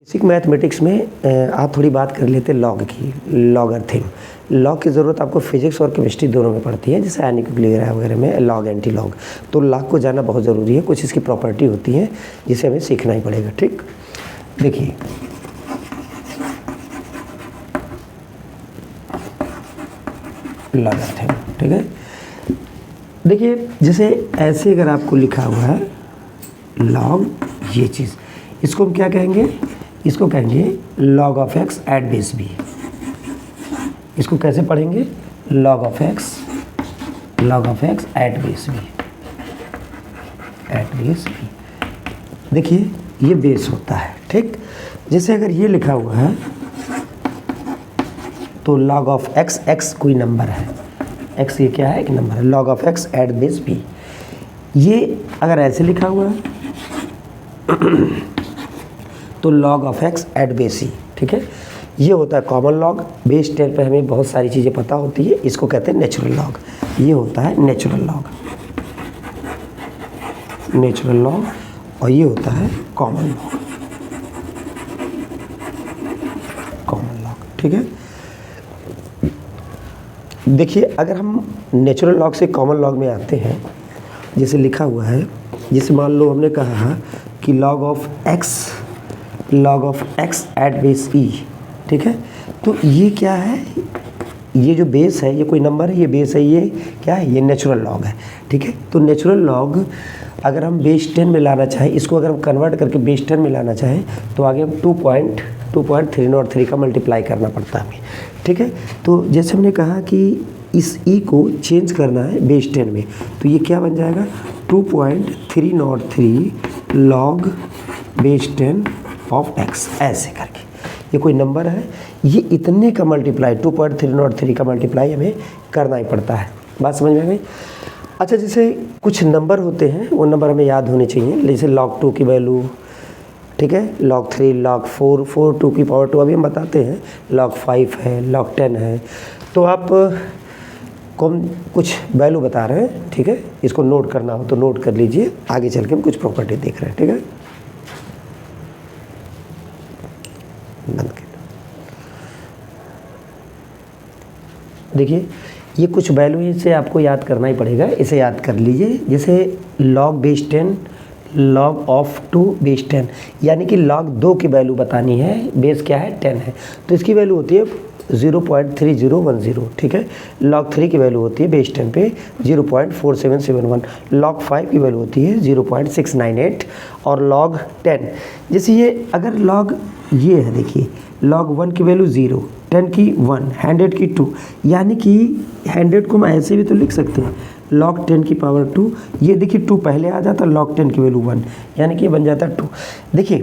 Basic mathematics में आप थोड़ी बात कर लेते हैं लॉग की, लॉगरिथम। लॉग की ज़रूरत आपको फिजिक्स और केमिस्ट्री दोनों में पड़ती है, जैसे आयनिक वगैरह वगैरह में लॉग एंटी लॉग। तो लॉग को जानना बहुत ज़रूरी है, कुछ इसकी प्रॉपर्टी होती है जिसे हमें सीखना ही पड़ेगा। ठीक, देखिए लॉगरिथम, ठीक है। देखिए जैसे ऐसे अगर आपको लिखा हुआ है लॉग, ये चीज़, इसको हम क्या कहेंगे? इसको कहेंगे log of x at base B. इसको कैसे पढ़ेंगे? log of x at base B, at base B. देखिए ये बेस होता है, ठीक। जैसे अगर ये लिखा हुआ है तो log ऑफ x कोई नंबर है, x ये क्या है? एक नंबर है। log of x at base b, ये अगर ऐसे लिखा हुआ है तो log of x at base c, ठीक है। ये होता है कॉमन लॉग। बेस 10 पे हमें बहुत सारी चीज़ें पता होती है, इसको कहते हैं नेचुरल लॉग। ये होता है नेचुरल लॉग, नेचुरल लॉग, और ये होता है कॉमन लॉग, कॉमन लॉग, ठीक है। देखिए अगर हम नेचुरल लॉग से कॉमन लॉग में आते हैं, जैसे लिखा हुआ है, जैसे मान लो हमने कहा कि log of x at base e, ठीक है। तो ये क्या है? ये जो बेस है ये कोई नंबर है, ये बेस है, ये क्या है? ये नेचुरल लॉग है, ठीक है। तो नेचुरल लॉग अगर हम बेस 10 में लाना चाहें, इसको अगर हम कन्वर्ट करके बेस 10 में लाना चाहें तो आगे हम 2.303 का मल्टीप्लाई करना पड़ता है हमें, ठीक है। तो जैसे हमने कहा कि इस ई को चेंज करना है बेस 10 में, तो ये क्या बन जाएगा? 2.303 लॉग बेस 10 ऑफ x, ऐसे करके। ये कोई नंबर है, ये इतने का मल्टीप्लाई 2.303 का मल्टीप्लाई हमें करना ही पड़ता है। बात समझ में आ गई? अच्छा, जैसे कुछ नंबर होते हैं वो नंबर हमें याद होने चाहिए, जैसे log 2 की वैल्यू, ठीक है, log 3, log 4 2 की पावर 2 अभी हम बताते हैं, log 5 है, log 10 है। तो आप को हम कुछ वैल्यू बता रहे हैं, ठीक है, इसको नोट करना हो तो नोट कर लीजिए, आगे चल के हम कुछ प्रॉपर्टी देख रहे हैं, ठीक है। बंद कर। देखिए ये कुछ वैल्यू इसे आपको याद करना ही पड़ेगा, इसे याद कर लीजिए। जैसे log base 10, log of 2 base 10, यानी कि log 2 की वैल्यू बतानी है, बेस क्या है? 10 है, तो इसकी वैल्यू होती है 0.3010, ठीक है। log 3 की वैल्यू होती है बेस 10 पे 0.4771, log 5 की वैल्यू होती है 0.698, और log 10, जैसे ये अगर log ये है, देखिए log 1 की वैल्यू 0, 10 की 1, 100 की 2, यानी कि 100 को हम ऐसे भी तो लिख सकते हैं log 10 की पावर 2। ये देखिए 2 पहले आ जाता, log 10 की वैल्यू 1, यानी कि ये बन जाता 2। देखिए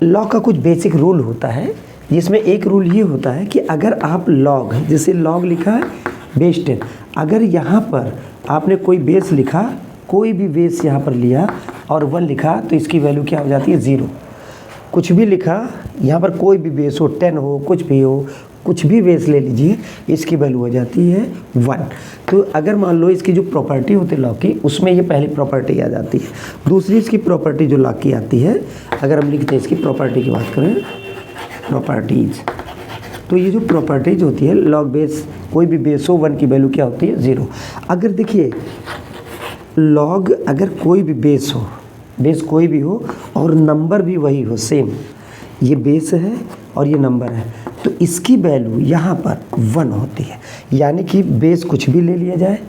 log का कुछ बेसिक रूल होता है, जिसमें एक रूल ये होता है कि अगर आप log, जैसे log लिखा है बेस 10, अगर यहाँ पर आपने कोई बेस लिखा, कोई भी बेस यहाँ पर लिया और 1 लिखा, तो इसकी वैल्यू क्या हो जाती है? 0। कुछ भी लिखा यहाँ पर, कोई भी बेस हो, 10 हो, कुछ भी हो, कुछ भी बेस ले लीजिए, इसकी वैल्यू हो जाती है 1। तो अगर मान लो इसकी जो प्रॉपर्टी होती है लॉग की, उसमें ये पहली प्रॉपर्टी आ जाती है। दूसरी इसकी प्रॉपर्टी जो लॉग की आती है, अगर हम लिखते हैं इसकी प्रॉपर्टी की बात करें, प्रॉपर्टीज़, तो ये जो प्रॉपर्टीज होती है लॉग बेस, कोई भी बेस हो, 1 की वैल्यू क्या होती है? 0। अगर देखिए लॉग अगर कोई भी बेस हो, बेस कोई भी हो और नंबर भी वही हो, सेम, ये बेस है और ये नंबर है, तो इसकी वैल्यू यहाँ पर 1 होती है। यानी कि बेस कुछ भी ले लिया जाए,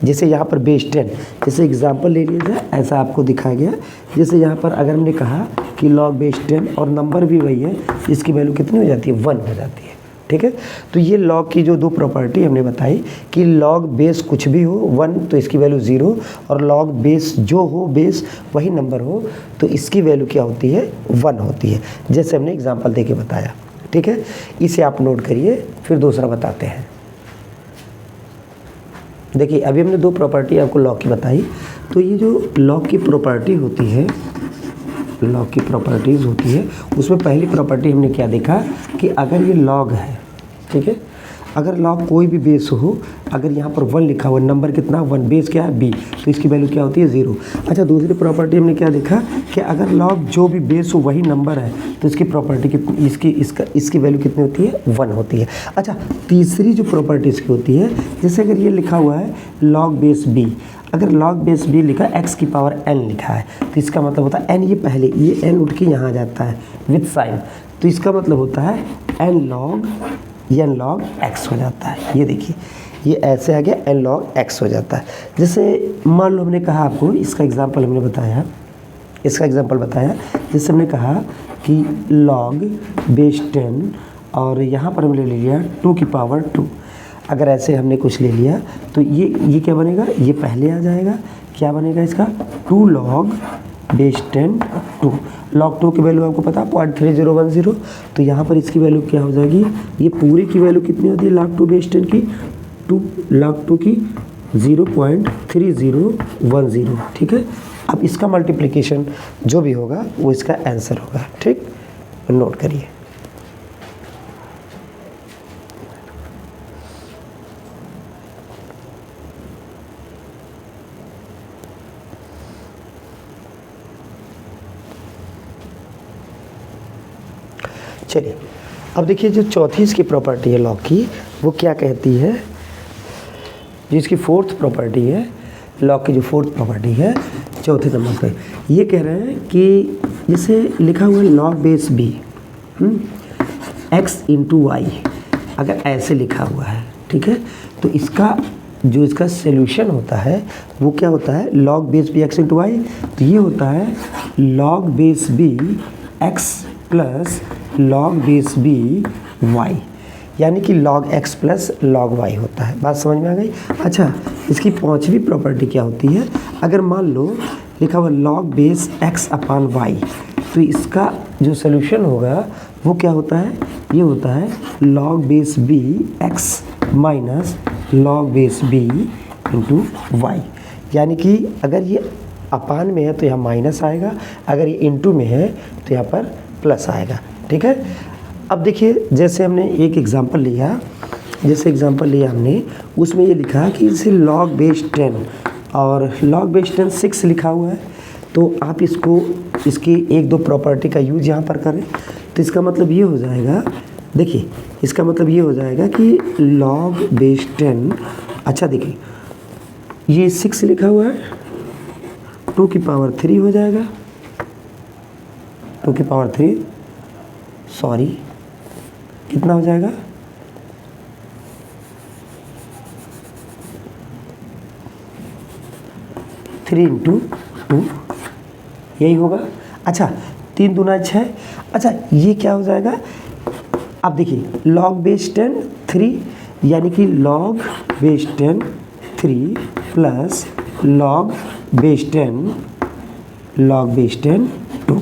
जैसे यहाँ पर बेस 10, जैसे एग्जांपल ले लिया जाए, ऐसा आपको दिखाया गया। जैसे यहाँ पर अगर हमने कहा कि log बेस 10 और नंबर भी वही है, इसकी वैल्यू कितनी हो जाती है? 1 हो जाती है, ठीक है। तो ये log की जो दो प्रॉपर्टी हमने बताई कि log बेस कुछ भी हो 1 तो इसकी वैल्यू 0, और log बेस जो हो, बेस वही नंबर हो, तो इसकी वैल्यू क्या होती है? 1 होती है, जैसे हमने एग्जाम्पल दे के बताया, ठीक है। इसे आप नोट करिए, फिर दूसरा बताते हैं। देखिए अभी हमने दो प्रॉपर्टी आपको लॉग की बताई, तो ये जो लॉग की प्रॉपर्टी होती है, लॉग की प्रॉपर्टीज़ होती है, उसमें पहली प्रॉपर्टी हमने क्या देखा कि अगर ये लॉग है, ठीक है, अगर लॉग कोई भी बेस हो, अगर यहाँ पर 1 लिखा हुआ, नंबर कितना 1, बेस क्या है b, तो इसकी वैल्यू क्या होती है 0। अच्छा, दूसरी प्रॉपर्टी हमने क्या देखा कि अगर लॉग जो भी बेस हो वही नंबर है तो इसकी प्रॉपर्टी कितनी, इसकी वैल्यू कितनी होती है 1 होती है। अच्छा, तीसरी जो प्रॉपर्टी इसकी होती है, जैसे अगर ये लिखा हुआ है लॉग बेस b, अगर लॉग बेस b लिखा है x की पावर n लिखा है तो इसका मतलब होता है n, ये पहले ये n उठ के यहाँ आ जाता है विथ साइन, तो इसका मतलब होता है n log x हो जाता है। ये देखिए, ये ऐसे आ गया n log x हो जाता है। जैसे मान लो हमने कहा आपको, इसका एग्जांपल हमने बताया, जैसे हमने कहा कि log बेस 10 और यहाँ पर हमने ले लिया 2 की पावर 2। अगर ऐसे हमने कुछ ले लिया तो ये क्या बनेगा, ये पहले आ जाएगा, क्या बनेगा इसका 2 log बेस 10 2। log 2 की वैल्यू आपको पता है 0.3010, तो यहाँ पर इसकी वैल्यू क्या हो जाएगी, ये पूरी की वैल्यू कितनी होती है log 2 बेस 10 की, log 2 की 0.3010। ठीक है, अब इसका मल्टीप्लिकेशन जो भी होगा वो इसका आंसर होगा। ठीक, नोट करिए। चलिए, अब देखिए जो चौथी इसकी प्रॉपर्टी है लॉग की, वो क्या कहती है, जो इसकी फोर्थ प्रॉपर्टी है लॉग की, जो फोर्थ प्रॉपर्टी है चौथे नंबर पे, ये कह रहे हैं कि जैसे लिखा हुआ है log base b x into Y, अगर ऐसे लिखा हुआ है, ठीक है, तो इसका जो इसका सोल्यूशन होता है वो क्या होता है log base b x into Y, तो ये होता है log base b x plus log base b y, यानी कि log x plus log y होता है। बात समझ में आ गई। अच्छा, इसकी पांचवी प्रॉपर्टी क्या होती है, अगर मान लो लिखा हुआ log बेस x अपान y, तो इसका जो सोल्यूशन होगा वो क्या होता है, ये होता है log base b x minus log base b into y, यानी कि अगर ये अपान में है तो यहाँ माइनस आएगा, अगर ये इंटू में है तो यहाँ पर प्लस आएगा। ठीक है, अब देखिए जैसे हमने एक एग्जांपल लिया, हमने उसमें ये लिखा कि इसे log बेस 10 और log बेस 10 6 लिखा हुआ है, तो आप इसकी एक दो प्रॉपर्टी का यूज यहाँ पर करें, तो इसका मतलब ये हो जाएगा, देखिए इसका मतलब ये हो जाएगा कि log बेस 10, अच्छा देखिए ये 6 लिखा हुआ है, 2 की पावर 3 हो जाएगा, 2 की पावर 3, सॉरी कितना हो जाएगा, थ्री इंटू 2, यही होगा। अच्छा, 3 दूना 6, अच्छा ये क्या हो जाएगा, अब देखिए log बेस 10 3, यानी कि log base 10 3 plus log base 10 2।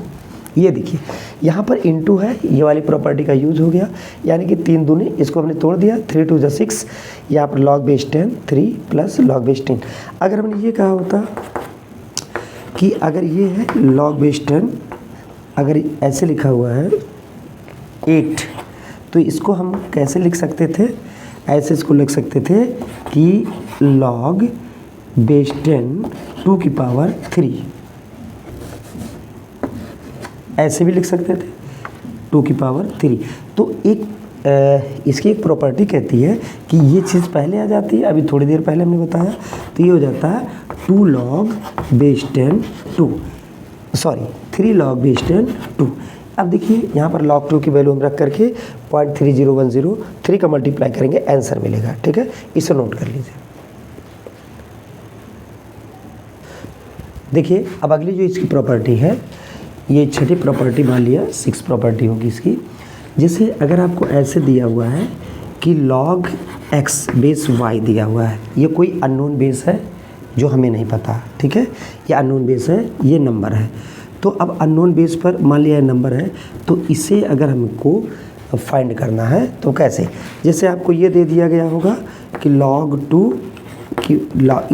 ये देखिए यहाँ पर इंटू है, ये वाली प्रॉपर्टी का यूज हो गया, यानी कि 3 दूनी, इसको हमने तोड़ दिया, 3 2 = 6, यहाँ पर log base 10 3 plus log base 10। अगर हमने ये कहा होता कि अगर ये है log बेस 10, अगर ऐसे लिखा हुआ है 8, तो इसको हम कैसे लिख सकते थे, ऐसे इसको लिख सकते थे कि log बेस 10 2 की पावर 3, ऐसे भी लिख सकते थे 2 की पावर 3। तो इसकी एक प्रॉपर्टी कहती है कि ये चीज़ पहले आ जाती है, अभी थोड़ी देर पहले हमने बताया, तो ये हो जाता है 2 log base 10 2, sorry 3 log base 10 2। अब देखिए यहाँ पर log 2 की वैल्यू हम रख करके 0.3010 3 का मल्टीप्लाई करेंगे, आंसर मिलेगा। ठीक है, इसे नोट कर लीजिए। देखिए अब अगली जो इसकी प्रॉपर्टी है, ये छठी प्रॉपर्टी मान लिया 6 प्रॉपर्टी होगी इसकी। जैसे अगर आपको ऐसे दिया हुआ है कि log x बेस y दिया हुआ है, ये कोई अननोन बेस है जो हमें नहीं पता, ठीक है, ये अननोन बेस है, ये नंबर है। तो अब अननोन बेस पर मान लिया नंबर है, तो इसे अगर हमको फाइंड करना है तो कैसे, जैसे आपको ये दे दिया गया होगा कि log 2 की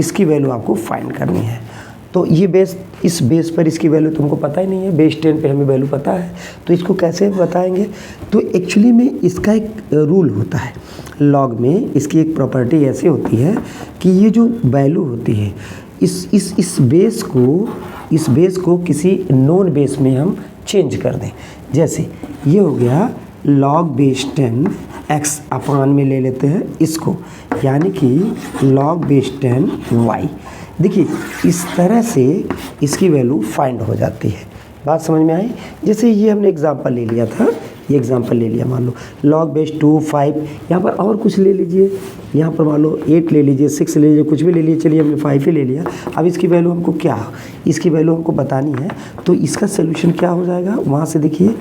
इसकी वैल्यू आपको फाइंड करनी है, तो ये बेस इस बेस पर इसकी वैल्यू तुमको पता ही नहीं है, बेस 10 पे हमें वैल्यू पता है, तो इसको कैसे बताएंगे? तो एक्चुअली में इसका एक रूल होता है लॉग में, इसकी एक प्रॉपर्टी ऐसी होती है कि ये जो वैल्यू होती है इस बेस को किसी नॉन बेस में हम चेंज कर दें। जैसे ये हो गया log बेस 10 x अपान में ले लेते हैं इसको, यानी कि log बेस 10 y। देखिए इस तरह से इसकी वैल्यू फाइंड हो जाती है। बात समझ में आई? जैसे ये हमने एग्जांपल ले लिया था, ये एग्जांपल ले लिया, मान लो log बेस 2 5, यहाँ पर और कुछ ले लीजिए, यहाँ पर मान लो 8 ले लीजिए, 6 ले लीजिए, कुछ भी ले लीजिए, चलिए हमने 5 ही ले लिया। अब इसकी वैल्यू हमको इसकी वैल्यू हमको बतानी है, तो इसका सोल्यूशन क्या हो जाएगा? वहाँ से देखिए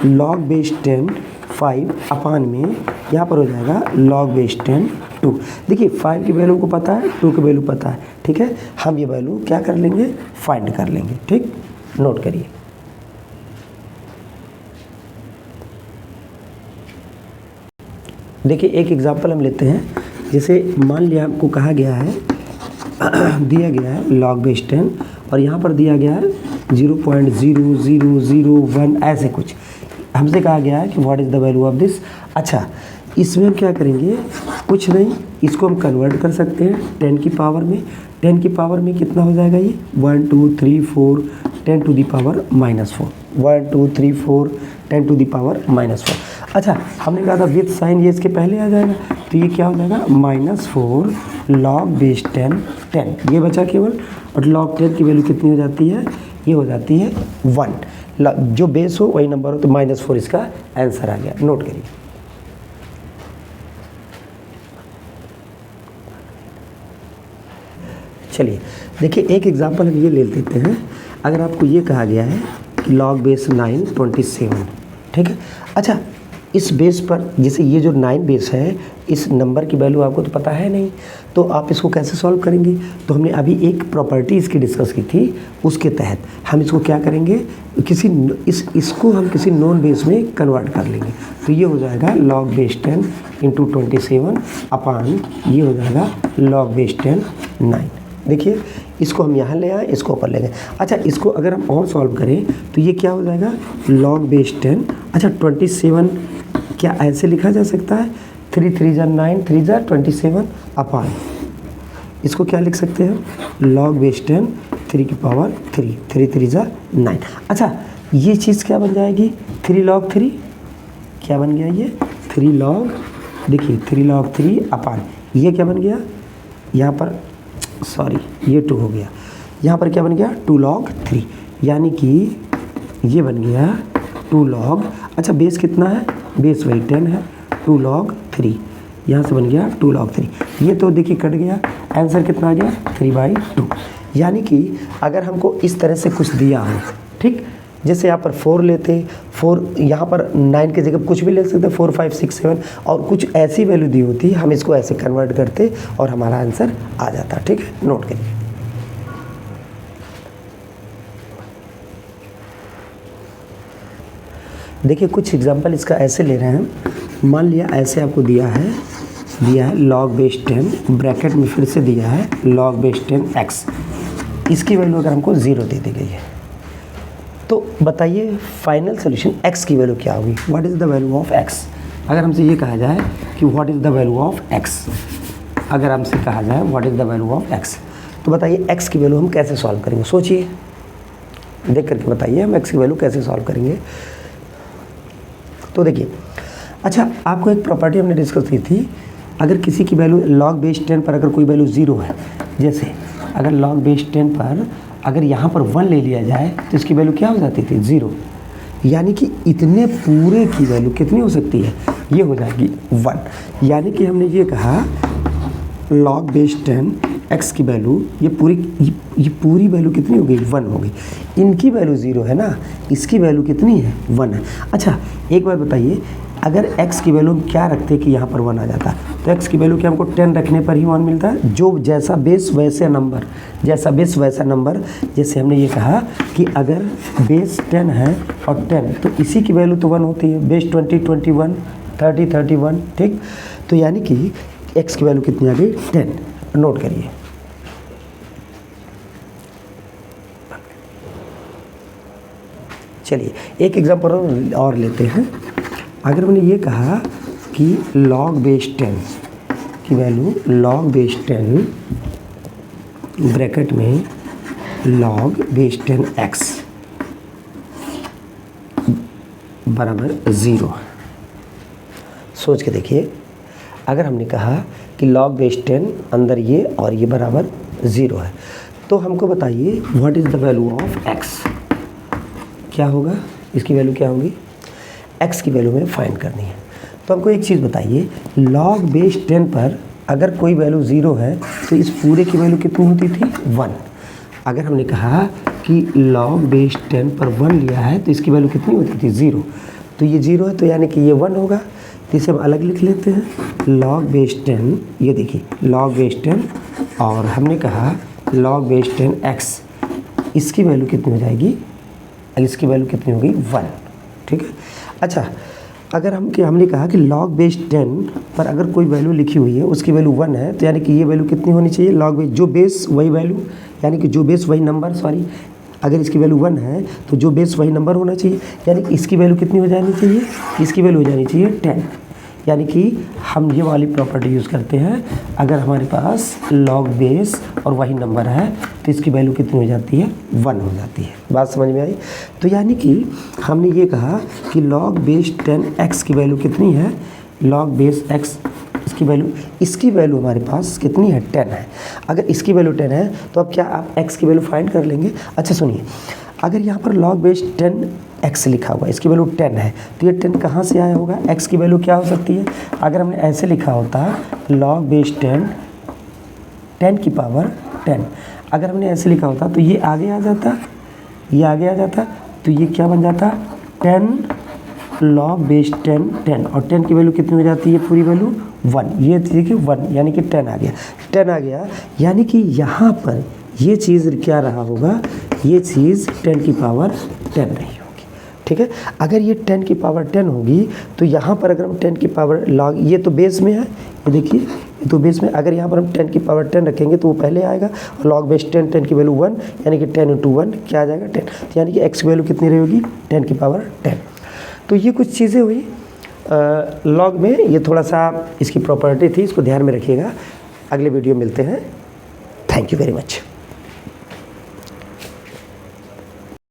log बेस 10 5 अपान में यहाँ पर हो जाएगा log बेस 10 2। देखिए 5 की वैल्यू को पता है, 2 की वैल्यू पता है, ठीक है, हम ये वैल्यू क्या कर लेंगे? फाइंड कर लेंगे। ठीक, नोट करिए। देखिए एक एग्जांपल हम लेते हैं, जैसे मान लिया हमको कहा गया है दिया गया है log बेस 10 और यहाँ पर दिया गया है 0.0001 ऐसे कुछ, हमसे कहा गया है कि what is the value of this. अच्छा, इसमें हम क्या करेंगे? कुछ नहीं, इसको हम कन्वर्ट कर सकते हैं 10 की पावर में। 10 की पावर में कितना हो जाएगा ये? 1 2 3 4 10 to the power -4, 1 2 3 4 10 to the power -4। अच्छा, हमने कहा था विथ साइन ये इसके पहले आ जाएगा, तो ये क्या हो जाएगा? -4 log बेस 10 10, ये बचा केवल, और log 10 की वैल्यू कितनी हो जाती है? ये हो जाती है 1। जो बेस हो वही नंबर हो, तो -4 इसका आंसर आ गया। नोट करिए। चलिए देखिए एक एग्जांपल हम ये ले लेते हैं। अगर आपको ये कहा गया है कि log बेस 9 27, ठीक है। अच्छा, इस बेस पर जैसे ये जो 9 बेस है, इस नंबर की वैल्यू आपको तो पता है नहीं, तो आप इसको कैसे सॉल्व करेंगे? तो हमने अभी एक प्रॉपर्टी इसकी डिस्कस की थी, उसके तहत हम इसको क्या करेंगे? इसको हम किसी नॉन बेस में कन्वर्ट कर लेंगे। तो ये हो जाएगा log बेस 10 इंटू 27 अपान ये हो जाएगा log बेस 10 9। देखिए इसको हम यहाँ ले आए, इसको ऊपर ले गए। अच्छा, इसको अगर हम और सॉल्व करें तो ये क्या हो जाएगा? log base 10। अच्छा, 27 क्या ऐसे लिखा जा सकता है? 3 3 जा 9, 3 जा 27 अपान, इसको क्या लिख सकते हैं? log बेस 10 3 की पावर 3, 3 3 जा 9। अच्छा, ये चीज़ क्या बन जाएगी? 3 log 3 क्या बन गया? ये 3 log, देखिए 3 log 3 अपान ये क्या बन गया? यहाँ पर सॉरी ये 2 हो गया, यहाँ पर क्या बन गया? 2 log 3, यानी कि ये बन गया 2 log। अच्छा, बेस कितना है? बेस वही 10 है, 2 log 3, यहाँ से बन गया 2 log 3। ये तो देखिए कट गया, आंसर कितना आ गया? 3/2। यानी कि अगर हमको इस तरह से कुछ दिया हो, ठीक, जैसे यहाँ पर 4 लेते, 4 यहाँ पर 9 की जगह कुछ भी ले सकते, 4 5 6 7, और कुछ ऐसी वैल्यू दी होती, हम इसको ऐसे कन्वर्ट करते और हमारा आंसर आ जाता। ठीक है, नोट करिए। देखिए कुछ एग्जांपल इसका ऐसे ले रहे हैं, मान लिया ऐसे आपको दिया है log बेस 10, ब्रैकेट में फिर से दिया है log बेस 10 x, इसकी वैल्यू अगर हमको 0 दे दी गई है, तो बताइए फाइनल सोल्यूशन x की वैल्यू क्या होगी? What is the value of x? अगर हमसे ये कहा जाए कि what is the value of x, अगर हमसे कहा जाए what is the value of x, तो बताइए x की वैल्यू हम कैसे सॉल्व करेंगे? सोचिए, देख करके बताइए हम x की वैल्यू कैसे सॉल्व करेंगे। तो देखिए, अच्छा आपको एक प्रॉपर्टी हमने डिस्कस की थी, अगर किसी की वैल्यू log बेस 10 पर अगर कोई वैल्यू 0 है, जैसे अगर log बेस 10 पर अगर यहाँ पर 1 ले लिया जाए तो इसकी वैल्यू क्या हो जाती थी? 0, यानी कि इतने पूरे की वैल्यू कितनी हो सकती है? ये हो जाएगी 1। यानी कि हमने ये कहा log बेस 10 x की वैल्यू ये पूरी वैल्यू कितनी हो गई? 1 हो गई। इनकी वैल्यू 0 है ना, इसकी वैल्यू कितनी है? 1 है। अच्छा एक बार बताइए, अगर x की वैल्यू हम क्या रखते कि यहाँ पर 1 आ जाता, तो x की वैल्यू क्या हमको 10 रखने पर ही 1 मिलता है? जो जैसा बेस वैसे नंबर, जैसा बेस वैसा नंबर। जैसे हमने ये कहा कि अगर बेस 10 है और 10, तो इसी की वैल्यू तो 1 होती है, बेस 20 21 30 31, ठीक। तो यानी कि x की वैल्यू कितनी आ गई? 10। नोट करिए। चलिए एक एग्जाम्पल और लेते हैं। अगर मैंने ये कहा कि log बेस 10 की वैल्यू log बेस 10 ब्रैकेट में log बेस 10x बराबर 0। सोच के देखिए, अगर हमने कहा कि log बेस 10 अंदर ये और ये बराबर 0 है, तो हमको बताइए what is the value of x। क्या होगा, इसकी वैल्यू क्या होगी, x की वैल्यू में फाइंड करनी है। तो हमको एक चीज़ बताइए, log बेस 10 पर अगर कोई वैल्यू 0 है तो इस पूरे की वैल्यू कितनी होती थी, 1। अगर हमने कहा कि log बेस 10 पर 1 लिया है तो इसकी वैल्यू कितनी होती थी, 0। तो ये 0 है तो यानी कि ये 1 होगा। तो इसे हम अलग लिख लेते हैं, log बेस 10, ये देखिए log बेस 10 और हमने कहा log बेस 10x, इसकी वैल्यू कितनी हो जाएगी, इसकी वैल्यू कितनी होगी, 1। ठीक है। अच्छा, अगर हमने कहा कि log बेस 10 पर अगर कोई वैल्यू लिखी हुई है उसकी वैल्यू 1 है, तो यानी कि ये वैल्यू कितनी होनी चाहिए, log बेस जो बेस वही वैल्यू, यानी कि जो बेस वही नंबर, सॉरी, अगर इसकी वैल्यू 1 है तो जो बेस वही नंबर होना चाहिए, यानी कि इसकी वैल्यू कितनी हो जानी चाहिए, इसकी वैल्यू हो जानी चाहिए 10। यानी कि हम ये वाली प्रॉपर्टी यूज़ करते हैं, अगर हमारे पास log बेस और वही नंबर है तो इसकी वैल्यू कितनी हो जाती है, 1 हो जाती है। बात समझ में आई। तो यानी कि हमने ये कहा कि log बेस 10x की वैल्यू कितनी है, log बेस x इसकी वैल्यू हमारे पास कितनी है, 10 है। अगर इसकी वैल्यू 10 है तो अब क्या आप x की वैल्यू फाइंड कर लेंगे। अच्छा सुनिए, अगर यहाँ पर log बेस 10x लिखा हुआ है, इसकी वैल्यू 10 है, तो ये 10 कहाँ से आया होगा, x की वैल्यू क्या हो सकती है। अगर हमने ऐसे लिखा होता log बेस 10 की पावर 10, अगर हमने ऐसे लिखा होता तो ये आगे आ जाता, ये आगे आ जाता, तो ये क्या बन जाता, 10 log बेस 10 और 10 की वैल्यू कितनी हो जाती है, पूरी वैल्यू 1। ये देखिए 1 यानी कि 10 आ गया, 10 आ गया, यानी कि यहाँ पर ये चीज़ क्या रहा होगा, ये चीज़ 10 की पावर 10 रही होगी। ठीक है। अगर ये 10 की पावर 10 होगी तो यहाँ पर अगर हम 10 की पावर log, ये तो बेस में है, ये देखिए ये तो बेस में, अगर यहाँ पर हम 10 की पावर 10 रखेंगे तो वो पहले आएगा, और log बेस 10 की वैल्यू 1, यानी कि 10 × 1 क्या आ जाएगा, 10। तो यानी कि x की वैल्यू कितनी रहेगी, 10 की पावर 10। तो ये कुछ चीज़ें हुई log में, ये थोड़ा सा इसकी प्रॉपर्टी थी, इसको ध्यान में रखिएगा। अगले वीडियो मिलते हैं। Thank you very much.